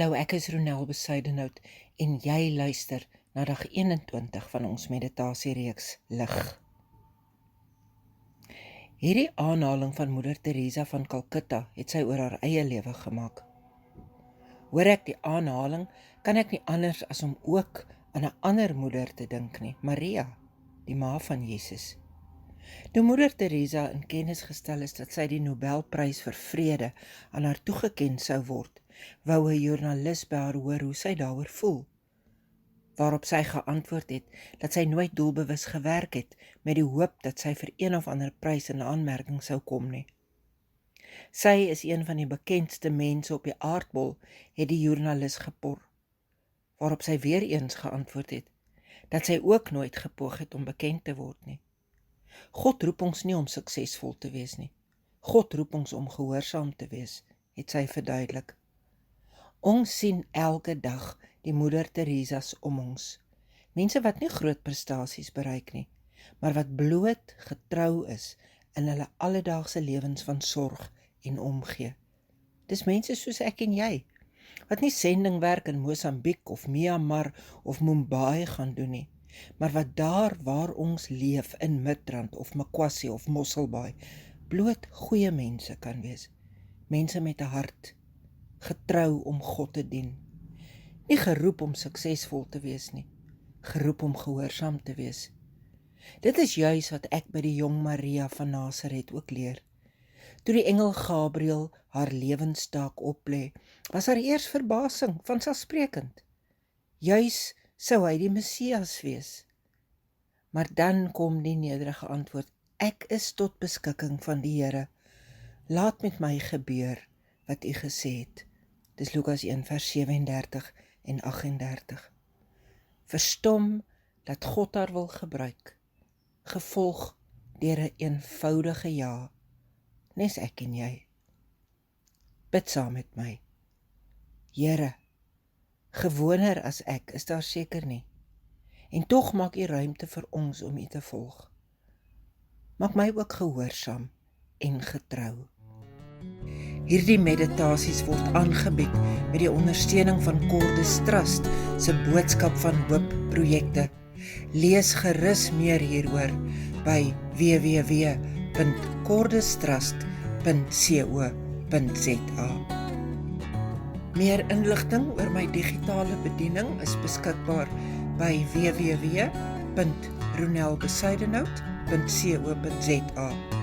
Hallo, ek is Ronel Besuidenhout en jy luister na dag 21 van ons meditasiereeks Lig. Hierdie aanhaling van Moeder Teresa van Calcutta het sy oor haar eie lewe gemaak. Hoor ek die aanhaling, kan ek nie anders as om ook aan 'n ander moeder te dink nie, Maria, die ma van Jesus. Toe Moeder Teresa in kennis gestel is dat sy die Nobelprys vir vrede aan haar toegeken sou word, wou 'n joernalis by haar hoor hoe sy daaroor voel, waarop sy geantwoord het dat sy nooit doelbewus gewerk het met die hoop dat sy vir een of ander prys in aanmerking sou kom nie. Sy is een van die bekendste mense op die aardbol, het die joernalis gepor, waarop sy weer eens geantwoord het dat sy ook nooit gepoog het om bekend te word nie. God roep ons nie om suksesvol te wees nie. God roep ons om gehoorsaam te wees, het sy verduidelik. Ons sien elke dag die Moeder Teresa's om ons. Mense wat nie groot prestasies bereik nie, maar wat bloot getrou is in hulle alledaagse lewens van sorg en omgee. Dis mense soos ek en jy, wat nie sendingwerk in Mosambiek of Myanmar of Mumbai gaan doen nie, maar wat daar waar ons leef in Midrand of Makwasi of Mosselbaai, bloot goeie mense kan wees. Mense met 'n hart, getrou om God te dien. Nie geroep om suksesvol te wees nie, geroep om gehoorsaam te wees. Dit is juis wat ek by die jong Maria van Nasaret ook leer. Toe die engel Gabriël haar lewenstaak oplê, was haar eers verbasing, vanselfsprekend. Juis sou hy die Messias wees. Maar dan kom die nederige antwoord, ek is tot beskikking van die Here. Laat met my gebeur wat u gesê het. Dis Lukas 1 vers 37 en 38. Verstom dat God haar wil gebruik, gevolg deur 'n eenvoudige ja, nes ek en jy. Bid saam met my. Here, gewoner as ek is daar seker nie, en tog maak u ruimte vir ons om u te volg. Maak my ook gehoorsaam en getrou. Hierdie meditasies word aangebied met die ondersteuning van Cordis Trust se Boodskap van Hoop projekte. Lees gerus meer hieroor by www.cordistrust.co.za. Meer inligting oor my digitale bediening is beskikbaar by www.ronelbesuidenhout.co.za.